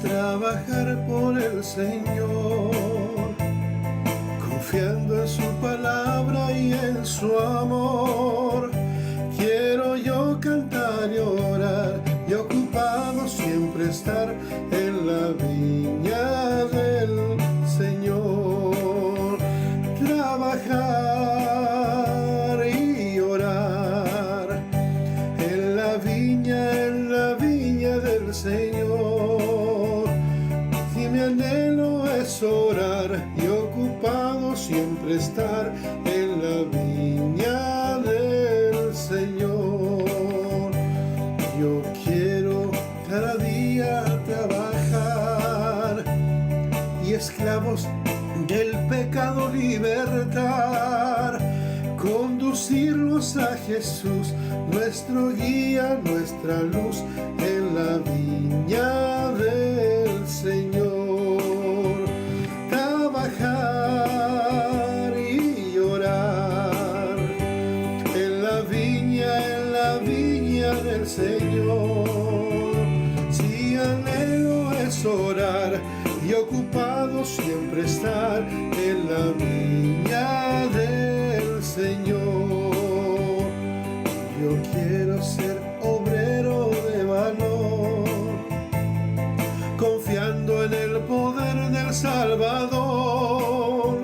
trabajar por el Señor, confiando en su palabra y en su amor. Quiero yo cantar y orar y ocupado siempre estar en la viña del Señor. Trabajar y orar en la viña del Señor. Si mi anhelo es orar y ocupado siempre estar en la viña del Señor. Yo quiero cada día trabajar y esclavos del pecado libertar, conducirlos a Jesús, nuestro guía, nuestra luz, en la viña del Señor. Trabajar y orar en la viña del Señor. Si anhelo es orar y ocupado siempre estar en la viña del Señor. Yo quiero ser obrero de valor, confiando en el poder del Salvador.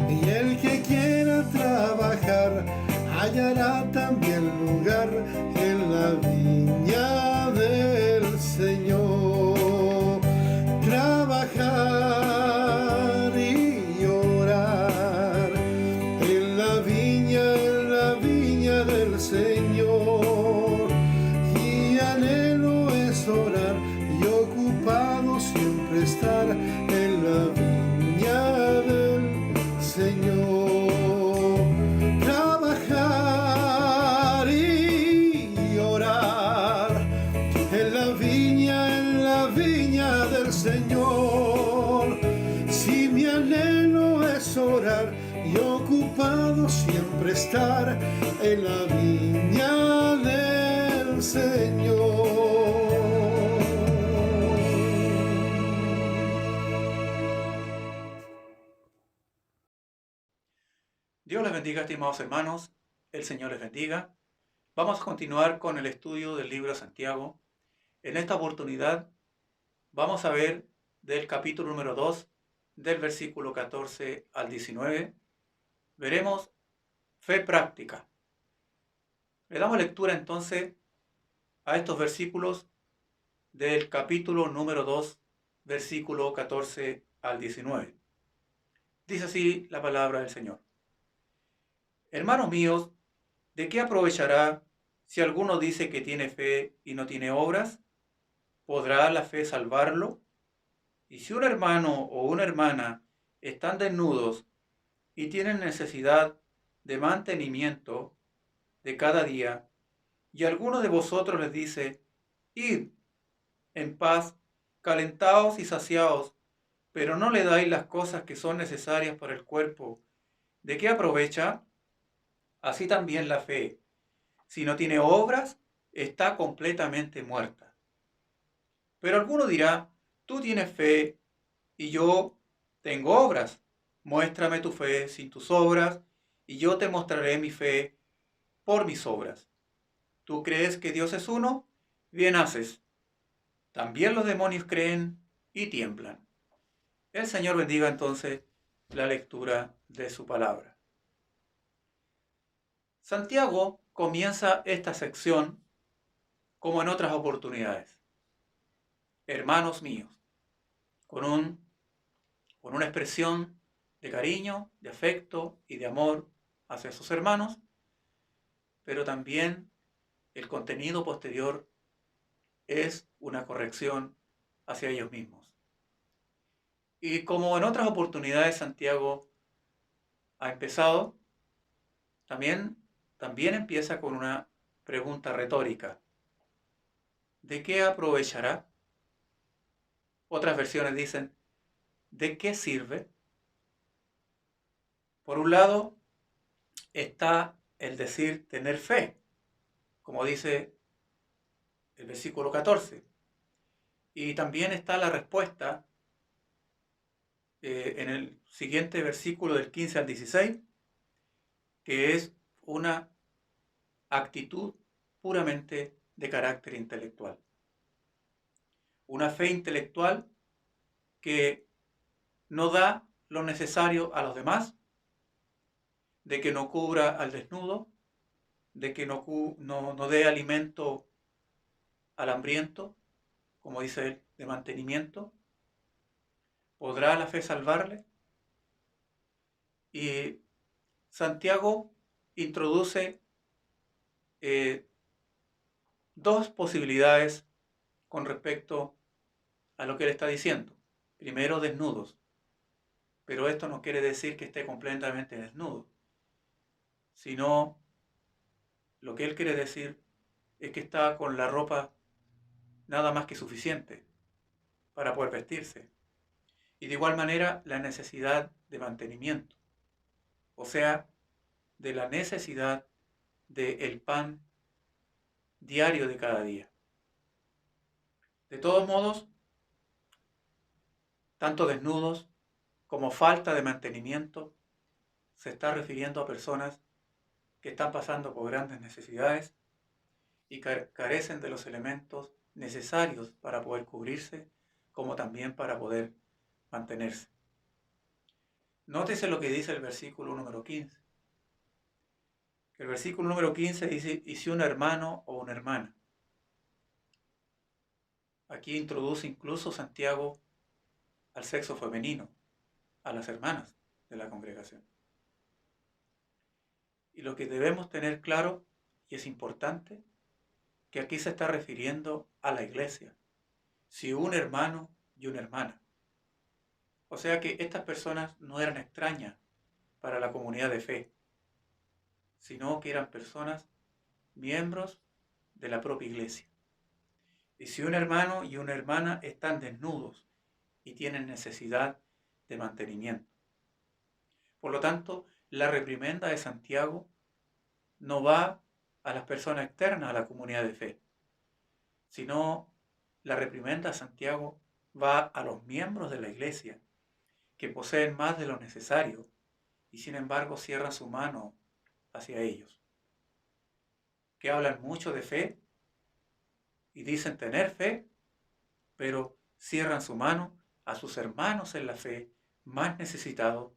Y el que quiera trabajar hallará también lugar en la viña del Señor. Trabajar y orar en la viña del Señor. Y anhelo es orar y ocupado siempre estar en la viña del Señor. Trabajar y orar en la viña del Señor. Si mi anhelo es orar y ocupado siempre estar en la viña del Señor. Dios les bendiga, estimados hermanos. El Señor les bendiga. Vamos a continuar con el estudio del libro de Santiago. En esta oportunidad vamos a ver del capítulo número 2, del versículo 14 al 19. Veremos fe práctica. Le damos lectura entonces a estos versículos del capítulo número 2, versículo 14 al 19. Dice así la palabra del Señor. Hermanos míos, ¿de qué aprovechará si alguno dice que tiene fe y no tiene obras? ¿Podrá la fe salvarlo? Y si un hermano o una hermana están desnudos y tienen necesidad de mantenimiento de cada día, y alguno de vosotros les dice, id en paz, calentaos y saciaos, pero no le dais las cosas que son necesarias para el cuerpo, ¿de qué aprovecha? Así también la fe, si no tiene obras, está completamente muerta. Pero alguno dirá, tú tienes fe y yo tengo obras. Muéstrame tu fe sin tus obras y yo te mostraré mi fe por mis obras. ¿Tú crees que Dios es uno? Bien haces. También los demonios creen y tiemblan. El Señor bendiga entonces la lectura de su palabra. Santiago comienza esta sección como en otras oportunidades. Hermanos míos, con una expresión de cariño, de afecto y de amor hacia sus hermanos, pero también el contenido posterior es una corrección hacia ellos mismos. Y como en otras oportunidades Santiago ha empezado, también empieza con una pregunta retórica. ¿De qué aprovechará? Otras versiones dicen, ¿de qué sirve? Por un lado está el decir tener fe, como dice el versículo 14. Y también está la respuesta en el siguiente versículo del 15 al 16, que es una actitud puramente de carácter intelectual. Una fe intelectual que no da lo necesario a los demás, de que no cubra al desnudo, de que no dé alimento al hambriento, como dice él, de mantenimiento. ¿Podrá la fe salvarle? Y Santiago introduce dos posibilidades con respecto a lo que él está diciendo. Primero, desnudos. Pero esto no quiere decir que esté completamente desnudo, sino lo que él quiere decir es que está con la ropa nada más que suficiente para poder vestirse. Y de igual manera la necesidad de mantenimiento, o sea, de la necesidad del pan diario de cada día. De todos modos, tanto desnudos como falta de mantenimiento se está refiriendo a personas que están pasando por grandes necesidades y carecen de los elementos necesarios para poder cubrirse, como también para poder mantenerse. Nótese lo que dice el versículo número 15. El versículo número 15 dice, y si un hermano o una hermana. Aquí introduce incluso Santiago al sexo femenino, a las hermanas de la congregación. Y lo que debemos tener claro, y es importante, que aquí se está refiriendo a la iglesia. Si un hermano y una hermana. O sea que estas personas no eran extrañas para la comunidad de fe, sino que eran personas, miembros de la propia iglesia. Y si un hermano y una hermana están desnudos y tienen necesidad de mantenimiento. Por lo tanto, la reprimenda de Santiago no va a las personas externas a la comunidad de fe, sino la reprimenda de Santiago va a los miembros de la iglesia que poseen más de lo necesario y sin embargo cierran su mano hacia ellos, que hablan mucho de fe y dicen tener fe, pero cierran su mano a sus hermanos en la fe más necesitados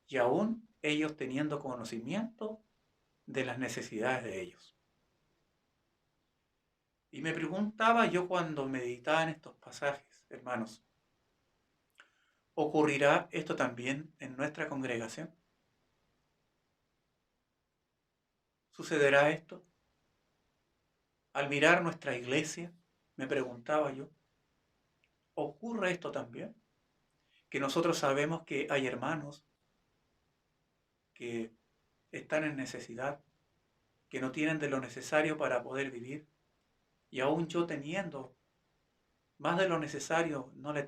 y aún ellos teniendo conocimiento de las necesidades de ellos. Y me preguntaba yo cuando meditaba en estos pasajes, hermanos, ¿ocurrirá esto también en nuestra congregación? ¿Sucederá esto? Al mirar nuestra iglesia, me preguntaba yo, ¿ocurre esto también? Que nosotros sabemos que hay hermanos que están en necesidad, que no tienen de lo necesario para poder vivir, y aún yo teniendo más de lo necesario, no le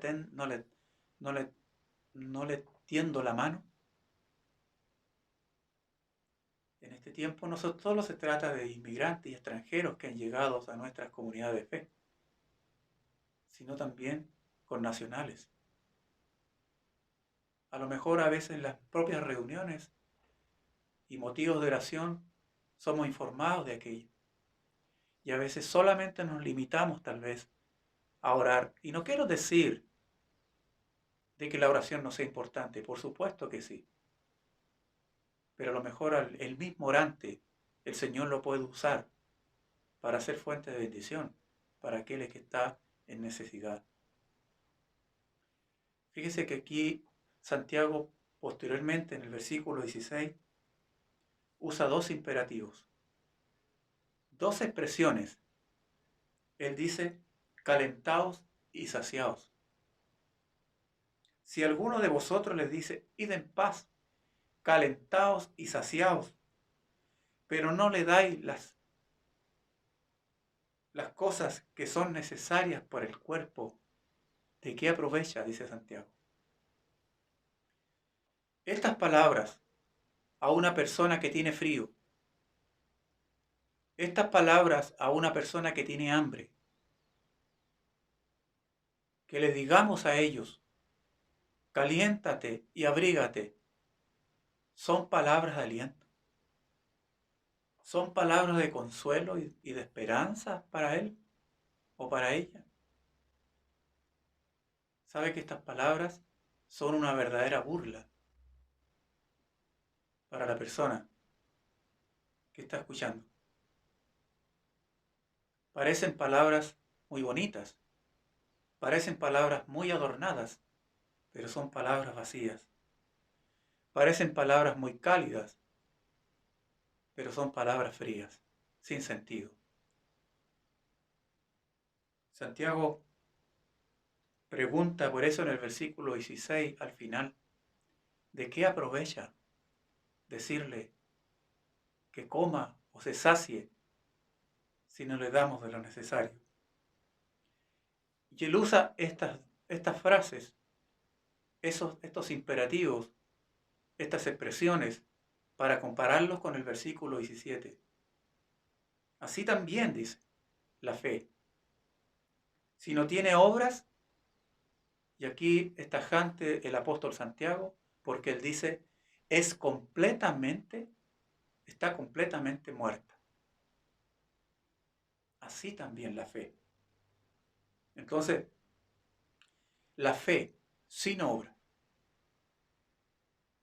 tiendo la mano. En este tiempo no solo se trata de inmigrantes y extranjeros que han llegado a nuestras comunidades de fe, sino también con nacionales. A lo mejor a veces en las propias reuniones y motivos de oración somos informados de aquello. Y a veces solamente nos limitamos tal vez a orar. Y no quiero decir de que la oración no sea importante, por supuesto que sí. Pero a lo mejor el mismo orante, el Señor lo puede usar para ser fuente de bendición para aquel que está en necesidad. Fíjese que aquí Santiago, posteriormente en el versículo 16, usa dos imperativos, dos expresiones. Él dice, calentaos y saciaos. Si alguno de vosotros les dice, id en paz, calentaos y saciaos, pero no le dais las cosas que son necesarias para el cuerpo, ¿de qué aprovecha? Dice Santiago. Estas palabras a una persona que tiene frío, estas palabras a una persona que tiene hambre, que le digamos a ellos, caliéntate y abrígate, son palabras de aliento, son palabras de consuelo y de esperanza para él o para ella. Sabe que estas palabras son una verdadera burla para la persona que está escuchando. Parecen palabras muy bonitas, parecen palabras muy adornadas, pero son palabras vacías. Parecen palabras muy cálidas, pero son palabras frías, sin sentido. Santiago pregunta por eso en el versículo 16 al final, ¿de qué aprovecha decirle que coma o se sacie si no le damos de lo necesario? Y él usa estas frases, estos imperativos, estas expresiones, para compararlos con el versículo 17. Así también dice la fe. Si no tiene obras, y aquí es tajante el apóstol Santiago, porque él dice, está completamente muerta. Así también la fe. Entonces, la fe sin obra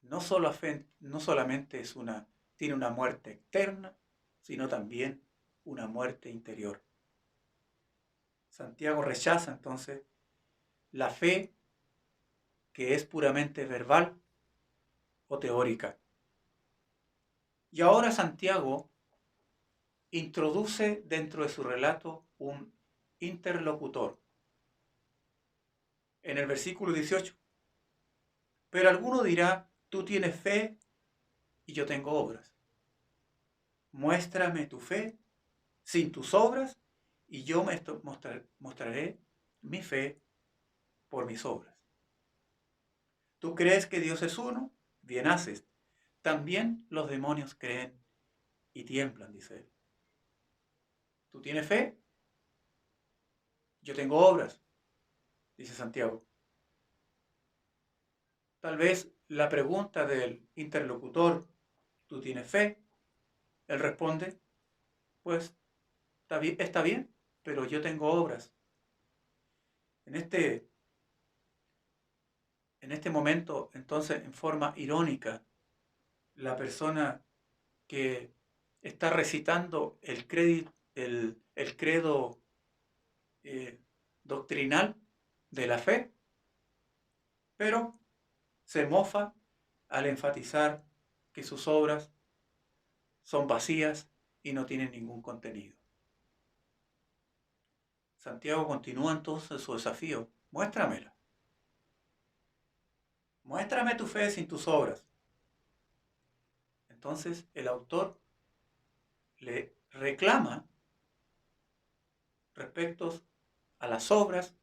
no solamente tiene una muerte externa, sino también una muerte interior. Santiago rechaza entonces la fe que es puramente verbal o teórica. Y ahora Santiago introduce dentro de su relato un interlocutor. En el versículo 18, pero alguno dirá, tú tienes fe y yo tengo obras. Muéstrame tu fe sin tus obras y yo mostraré mi fe por mis obras. ¿Tú crees que Dios es uno? Bien haces. También los demonios creen y tiemblan, dice él. ¿Tú tienes fe? Yo tengo obras, dice Santiago. Tal vez la pregunta del interlocutor, ¿tú tienes fe? Él responde, pues está bien, pero yo tengo obras. En este momento, entonces, en forma irónica, la persona que está recitando el credo doctrinal de la fe, pero se mofa al enfatizar que sus obras son vacías y no tienen ningún contenido. Santiago continúa entonces su desafío. Muéstramela. Muéstrame tu fe sin tus obras. Entonces el autor le reclama respecto a las obras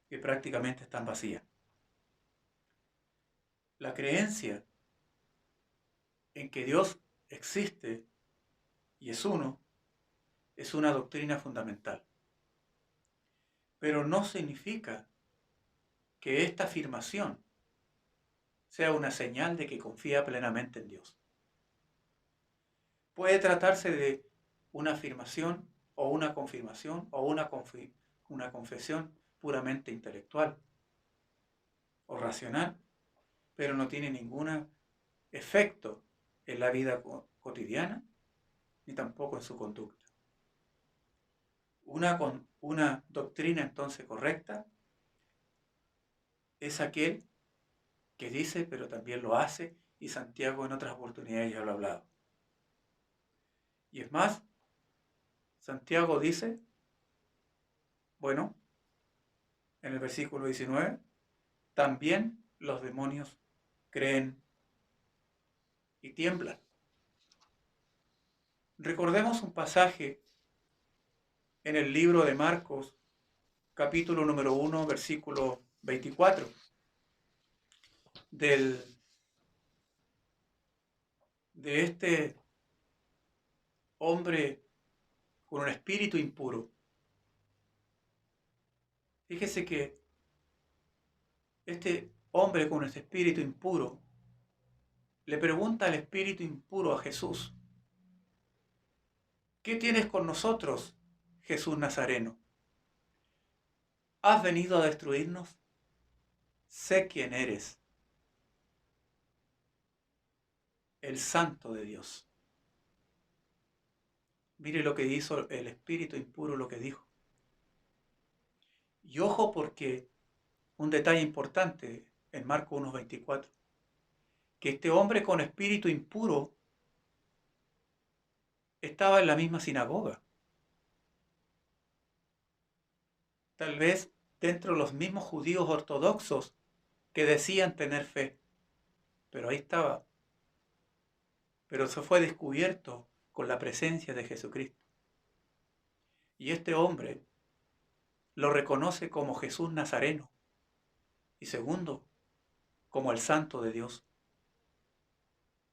que prácticamente están vacías. La creencia en que Dios existe y es uno es una doctrina fundamental. Pero no significa que esta afirmación sea una señal de que confía plenamente en Dios. Puede tratarse de una afirmación o una confirmación o una confesión puramente intelectual o racional, pero no tiene ningún efecto en la vida cotidiana ni tampoco en su conducta. Una doctrina entonces correcta es aquel que dice, pero también lo hace, y Santiago en otras oportunidades ya lo ha hablado. Y es más, Santiago dice, bueno, en el versículo 19, también los demonios creen y tiemblan. Recordemos un pasaje en el libro de Marcos, capítulo número 1, versículo 24, de este hombre con un espíritu impuro, Fíjese que este hombre con este espíritu impuro le pregunta al espíritu impuro a Jesús: ¿qué tienes con nosotros, Jesús Nazareno? ¿Has venido a destruirnos? Sé quién eres, el Santo de Dios. Mire lo que hizo el espíritu impuro, lo que dijo. Y ojo, porque un detalle importante en Marcos 1:24, que este hombre con espíritu impuro estaba en la misma sinagoga, tal vez dentro de los mismos judíos ortodoxos que decían tener fe, pero ahí estaba, pero se fue descubierto con la presencia de Jesucristo. Y este hombre lo reconoce como Jesús Nazareno y segundo, como el Santo de Dios.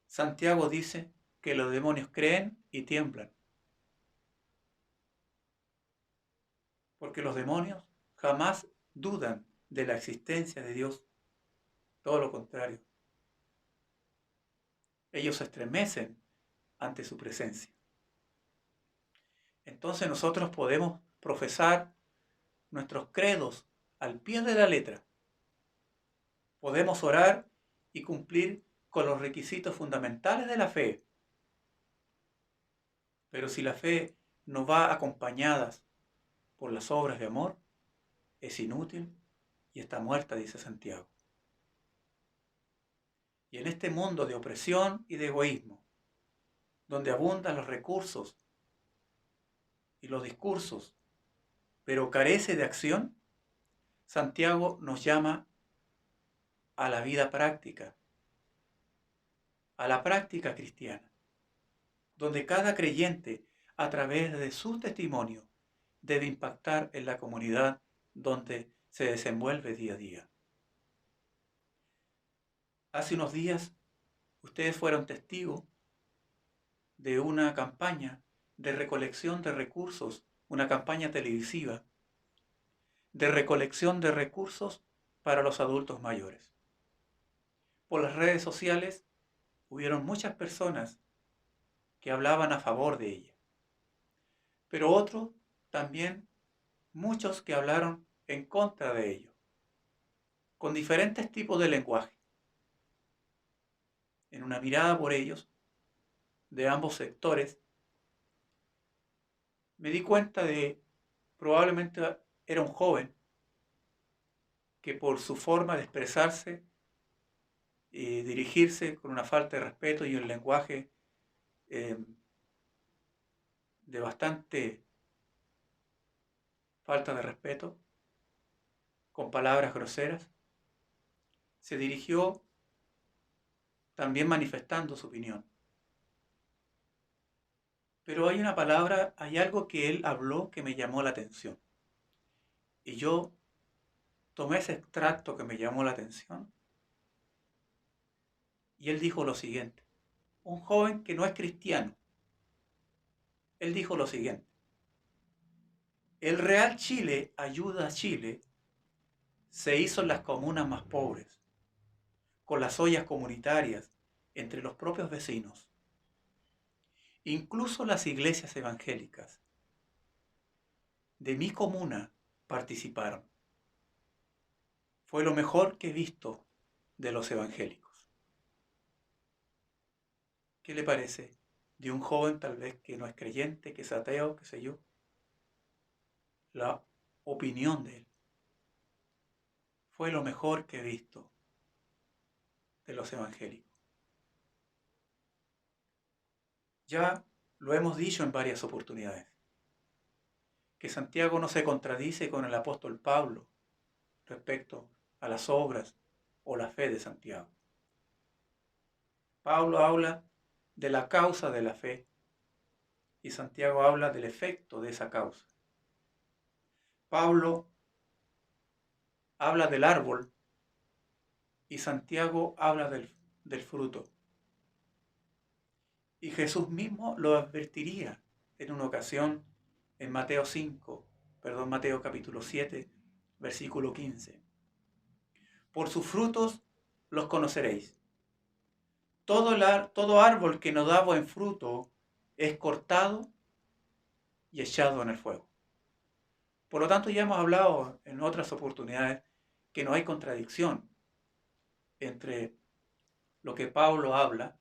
Santiago dice que los demonios creen y tiemblan, porque los demonios jamás dudan de la existencia de Dios, todo lo contrario. Ellos se estremecen ante su presencia. Entonces nosotros podemos profesar nuestros credos al pie de la letra. Podemos orar y cumplir con los requisitos fundamentales de la fe. Pero si la fe no va acompañada por las obras de amor, es inútil y está muerta, dice Santiago. Y en este mundo de opresión y de egoísmo, donde abundan los recursos y los discursos, pero carece de acción, Santiago nos llama a la vida práctica, a la práctica cristiana, donde cada creyente, a través de su testimonio, debe impactar en la comunidad donde se desenvuelve día a día. Hace unos días, ustedes fueron testigos de una campaña de recolección de recursos, una campaña televisiva de recolección de recursos para los adultos mayores. Por las redes sociales hubieron muchas personas que hablaban a favor de ella, pero otros también, muchos que hablaron en contra de ello, con diferentes tipos de lenguaje. En una mirada por ellos, de ambos sectores, me di cuenta de, probablemente era un joven que por su forma de expresarse y dirigirse con una falta de respeto y un lenguaje de bastante falta de respeto, con palabras groseras, se dirigió también manifestando su opinión. Pero hay una palabra, hay algo que él habló que me llamó la atención. Y yo tomé ese extracto que me llamó la atención. Y él dijo lo siguiente. Un joven que no es cristiano. Él dijo lo siguiente. El Real Chile Ayuda a Chile se hizo en las comunas más pobres, con las ollas comunitarias entre los propios vecinos. Incluso las iglesias evangélicas de mi comuna participaron. Fue lo mejor que he visto de los evangélicos. ¿Qué le parece de un joven tal vez que no es creyente, que es ateo, qué sé yo? La opinión de él. Fue lo mejor que he visto de los evangélicos. Ya lo hemos dicho en varias oportunidades, que Santiago no se contradice con el apóstol Pablo respecto a las obras o la fe de Santiago. Pablo habla de la causa de la fe y Santiago habla del efecto de esa causa. Pablo habla del árbol y Santiago habla del fruto. Y Jesús mismo lo advertiría en una ocasión en Mateo capítulo 7, versículo 15. Por sus frutos los conoceréis. Todo árbol que no da buen fruto es cortado y echado en el fuego. Por lo tanto, ya hemos hablado en otras oportunidades que no hay contradicción entre lo que Pablo habla,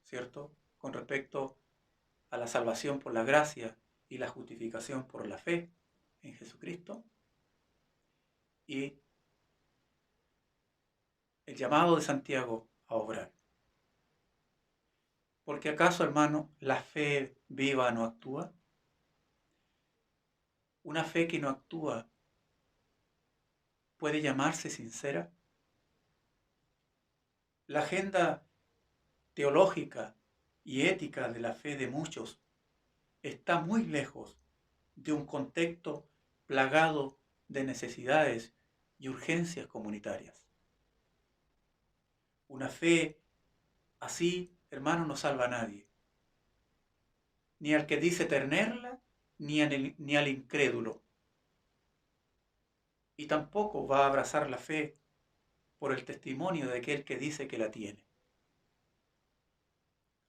¿cierto?, con respecto a la salvación por la gracia y la justificación por la fe en Jesucristo, y el llamado de Santiago a obrar. Porque acaso, hermano, la fe viva no actúa. Una fe que no actúa puede llamarse sincera. La agenda teológica y ética de la fe de muchos está muy lejos de un contexto plagado de necesidades y urgencias comunitarias. Una fe así, hermano, no salva a nadie. Ni al que dice tenerla, ni al incrédulo. Y tampoco va a abrazar la fe por el testimonio de aquel que dice que la tiene.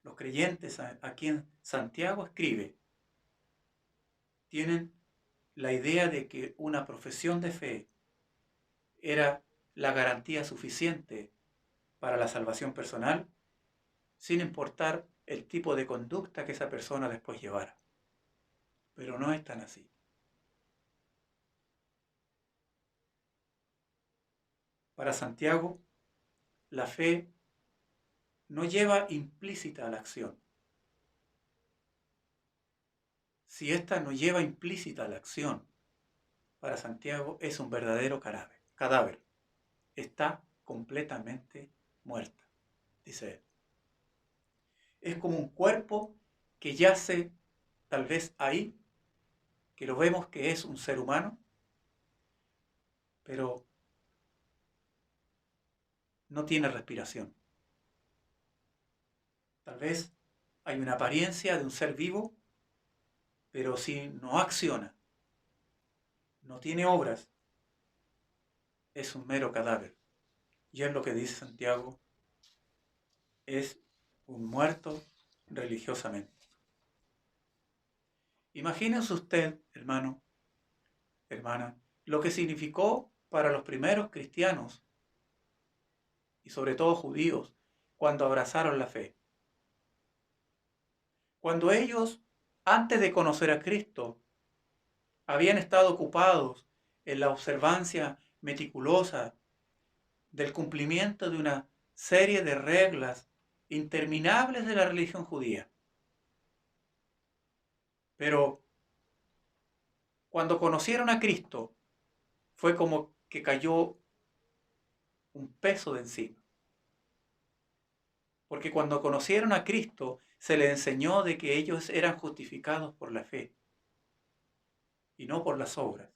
Los creyentes a quien Santiago escribe tienen la idea de que una profesión de fe era la garantía suficiente para la salvación personal, sin importar el tipo de conducta que esa persona después llevara. Pero no es tan así. Para Santiago, la fe no lleva implícita a la acción. Si ésta no lleva implícita a la acción, para Santiago es un verdadero cadáver. Está completamente muerta, dice él. Es como un cuerpo que yace tal vez ahí, que lo vemos que es un ser humano, pero no tiene respiración. Tal vez hay una apariencia de un ser vivo, pero si no acciona, no tiene obras, es un mero cadáver. Y es lo que dice Santiago, es un muerto religiosamente. Imagínese usted, hermano, hermana, lo que significó para los primeros cristianos, y sobre todo judíos, cuando abrazaron la fe. Cuando ellos, antes de conocer a Cristo, habían estado ocupados en la observancia meticulosa del cumplimiento de una serie de reglas interminables de la religión judía. Pero cuando conocieron a Cristo, fue como que cayó un peso de encima. Porque cuando conocieron a Cristo, se les enseñó de que ellos eran justificados por la fe, y no por las obras,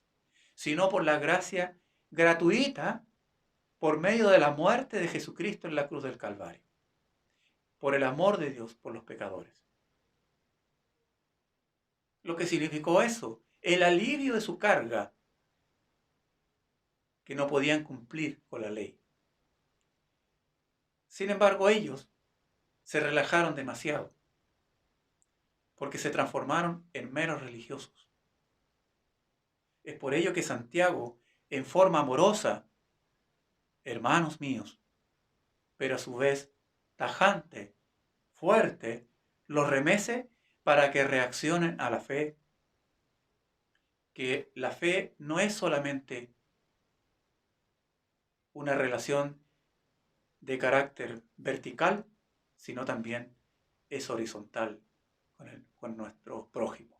sino por la gracia gratuita por medio de la muerte de Jesucristo en la cruz del Calvario, por el amor de Dios por los pecadores. Lo que significó eso, el alivio de su carga, que no podían cumplir con la ley. Sin embargo, ellos se relajaron demasiado, porque se transformaron en meros religiosos. Es por ello que Santiago, en forma amorosa, hermanos míos, pero a su vez tajante, fuerte, los remece para que reaccionen a la fe, que la fe no es solamente una relación de carácter vertical, sino también es horizontal con nuestro prójimo.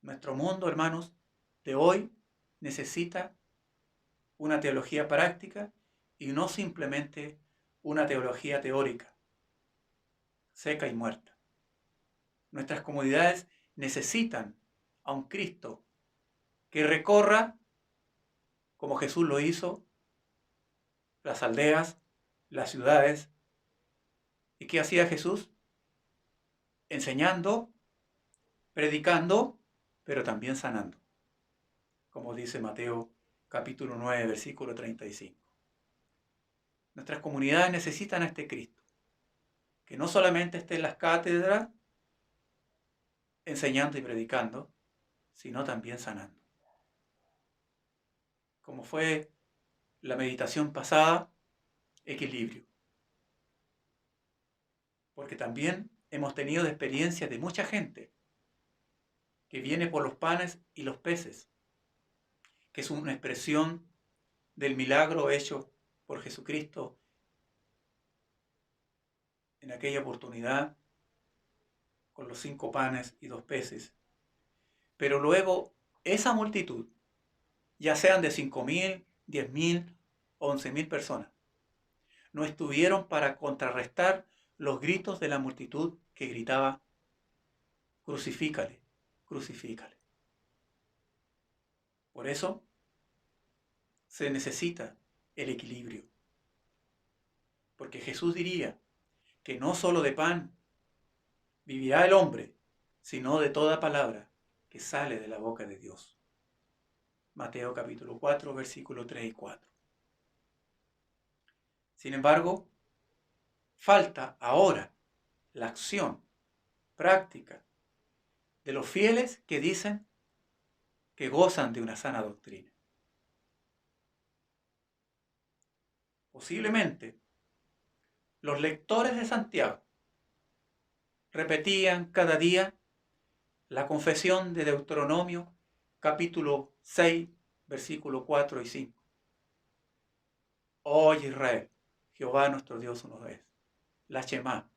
Nuestro mundo, hermanos, de hoy necesita una teología práctica y no simplemente una teología teórica, seca y muerta. Nuestras comunidades necesitan a un Cristo que recorra, como Jesús lo hizo, las aldeas, las ciudades. ¿Y qué hacía Jesús? Enseñando, predicando, pero también sanando. como dice Mateo capítulo 9, versículo 35. Nuestras comunidades necesitan a este Cristo, que no solamente esté en las cátedras enseñando y predicando, sino también sanando. Como fue la meditación pasada, equilibrio. Porque también hemos tenido experiencias de mucha gente que viene por los panes y los peces, que es una expresión del milagro hecho por Jesucristo en aquella oportunidad con los 5 panes y 2 peces. Pero luego esa multitud, ya sean de 5.000, 10.000, 11.000 personas, no estuvieron para contrarrestar los gritos de la multitud que gritaba: crucifícale, crucifícale. Por eso se necesita el equilibrio. Porque Jesús diría que no solo de pan vivirá el hombre, sino de toda palabra que sale de la boca de Dios. Mateo capítulo 4, versículos 3 y 4. Sin embargo, falta ahora la acción práctica de los fieles que dicen que gozan de una sana doctrina. Posiblemente los lectores de Santiago repetían cada día la confesión de Deuteronomio capítulo 6, versículos 4 y 5. Oye Israel, Jehová nuestro Dios uno es. La Shemá.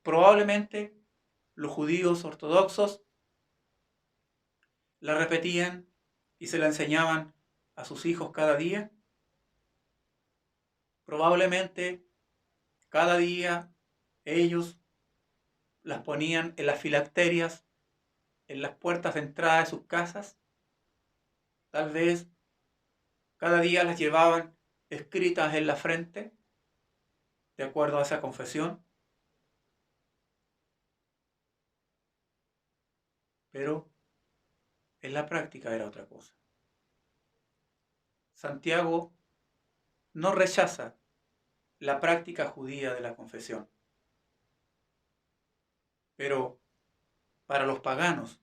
Probablemente los judíos ortodoxos la repetían y se la enseñaban a sus hijos cada día. Probablemente cada día ellos las ponían en las filacterias, en las puertas de entrada de sus casas. Tal vez cada día las llevaban escritas en la frente, de acuerdo a esa confesión. Pero en la práctica era otra cosa. Santiago no rechaza la práctica judía de la confesión. Pero para los paganos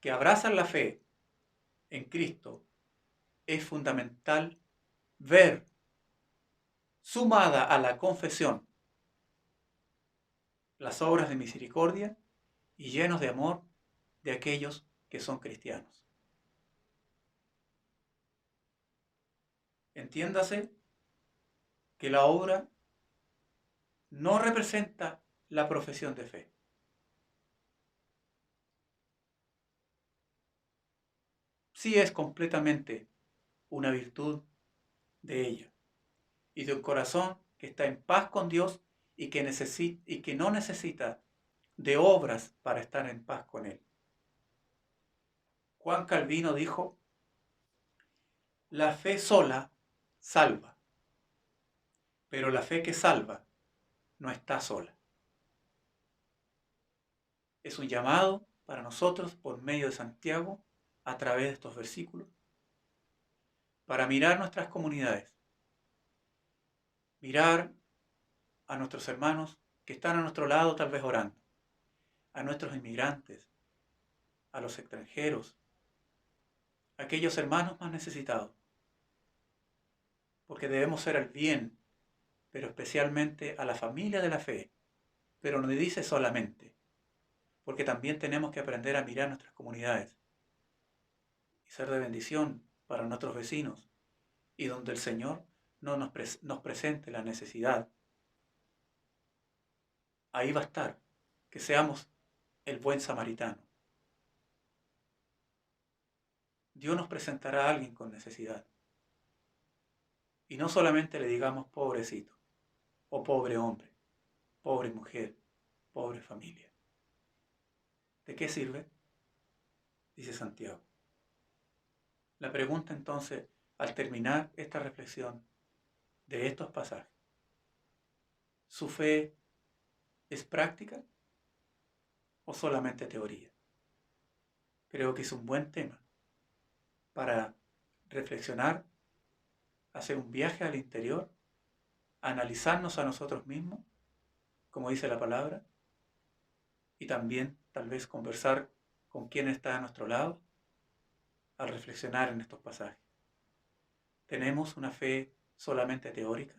que abrazan la fe en Cristo, es fundamental ver, sumada a la confesión, las obras de misericordia y llenos de amor de aquellos que son cristianos. Entiéndase que la obra no representa la profesión de fe. Sí es completamente una virtud de ella y de un corazón que está en paz con Dios y que no necesita de obras para estar en paz con Él. Juan Calvino dijo: la fe sola salva, pero la fe que salva no está sola. Es un llamado para nosotros por medio de Santiago, a través de estos versículos, para mirar nuestras comunidades, mirar a nuestros hermanos que están a nuestro lado tal vez orando, a nuestros inmigrantes, a los extranjeros, a aquellos hermanos más necesitados, porque debemos ser el bien, pero especialmente a la familia de la fe. Pero no dice solamente, porque también tenemos que aprender a mirar nuestras comunidades y ser de bendición para nuestros vecinos, y donde el Señor no nos presente la necesidad, ahí va a estar, que seamos el buen samaritano. Dios nos presentará a alguien con necesidad. Y no solamente le digamos pobrecito, o pobre hombre, pobre mujer, pobre familia. ¿De qué sirve? Dice Santiago. La pregunta entonces, al terminar esta reflexión de estos pasajes, ¿su fe es práctica o solamente teoría? Creo que es un buen tema para reflexionar, hacer un viaje al interior, analizarnos a nosotros mismos, como dice la palabra, y también tal vez conversar con quien está a nuestro lado al reflexionar en estos pasajes. ¿Tenemos una fe solamente teórica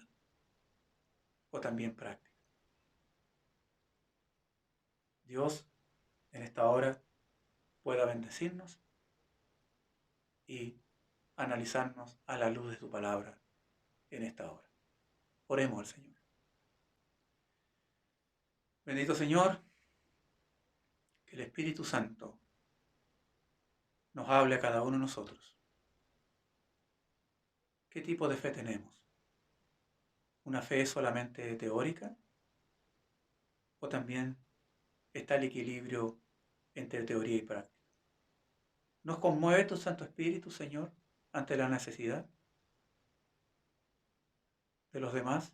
o también práctica? Dios en esta hora pueda bendecirnos y analizarnos a la luz de su palabra en esta hora. Oremos al Señor. Bendito Señor, que el Espíritu Santo nos hable a cada uno de nosotros. ¿Qué tipo de fe tenemos? ¿Una fe solamente teórica? ¿O también está el equilibrio entre teoría y práctica? ¿Nos conmueve tu Santo Espíritu, Señor, ante la necesidad de los demás?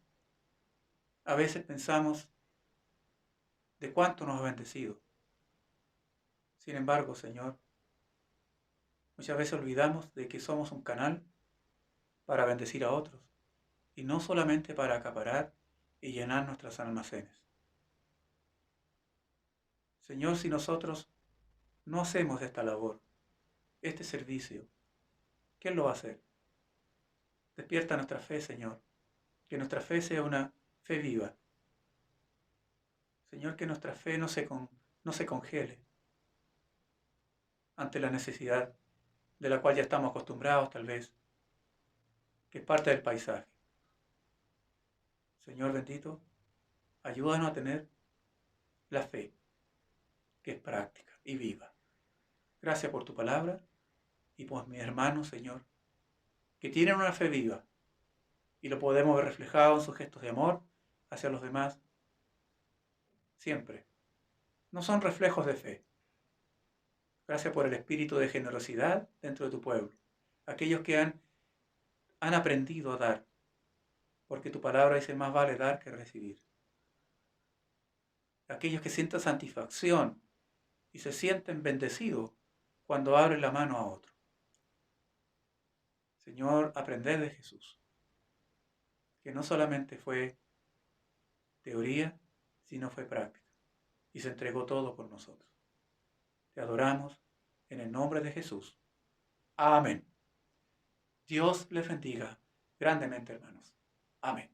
A veces pensamos de cuánto nos ha bendecido. Sin embargo, Señor, muchas veces olvidamos de que somos un canal para bendecir a otros y no solamente para acaparar y llenar nuestros almacenes. Señor, si nosotros no hacemos esta labor, este servicio, ¿quién lo va a hacer? Despierta nuestra fe, Señor, que nuestra fe sea una fe viva. Señor, que nuestra fe no se congele ante la necesidad de la cual ya estamos acostumbrados tal vez, que es parte del paisaje. Señor bendito, ayúdanos a tener la fe, que es práctica y viva. Gracias por tu palabra y por mis hermanos, Señor, que tienen una fe viva y lo podemos ver reflejado en sus gestos de amor hacia los demás. Siempre. No son reflejos de fe. Gracias por el espíritu de generosidad dentro de tu pueblo. Aquellos que han aprendido a dar, porque tu palabra dice más vale dar que recibir. Aquellos que sienten satisfacción y se sienten bendecidos cuando abren la mano a otro. Señor, aprender de Jesús, que no solamente fue teoría, sino fue práctica, y se entregó todo por nosotros. Te adoramos en el nombre de Jesús. Amén. Dios les bendiga grandemente, hermanos. Amén.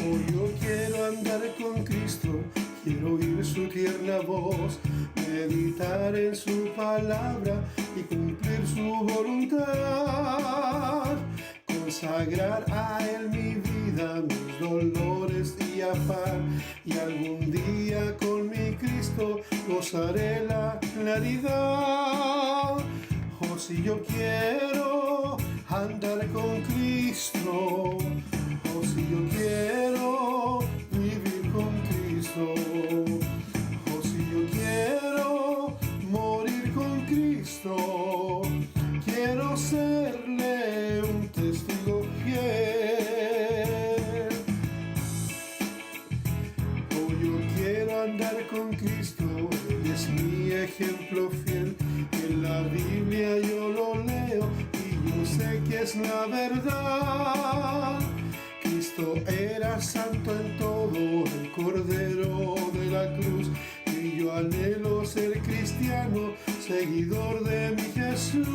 Hoy yo quiero andar con Cristo, quiero oír su tierna voz, meditar en su palabra y cumplir su voluntad. Consagrar a Él mi vida, mis dolores y afán, y algún día con mi Cristo gozaré la claridad. Oh, si yo quiero andar con Cristo, oh, si yo quiero vivir con Cristo, oh, si yo quiero morir con Cristo, quiero serle un testigo fiel. Oh, yo quiero andar con Cristo, Él es mi ejemplo fiel. En la Biblia yo lo leo y yo sé que es la verdad. Cristo era santo en todo, el Cordero de la cruz, y yo anhelo ser cristiano, seguidor de mi Jesús.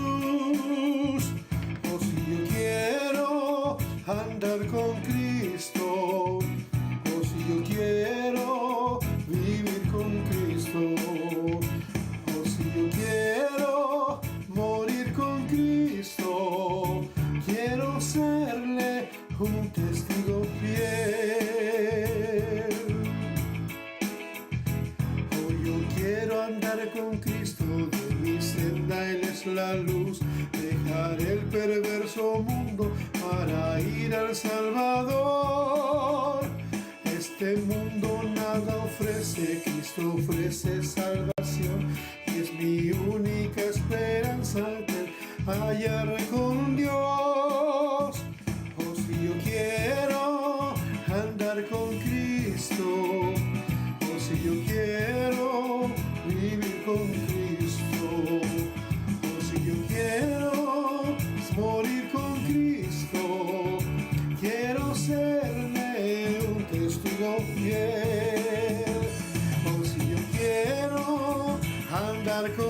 Oh, si yo quiero andar con Cristo, oh, si yo quiero vivir con Cristo, oh, si yo quiero morir con Cristo, quiero serle un testigo fiel. Oh, yo quiero andar con Cristo, de mi senda Él es la luz, dejar el perverso mundo para ir al Salvador. Este mundo nada ofrece, Cristo ofrece salvación, y es mi única esperanza de hallar con Dios. Oh, si yo quiero andar andar con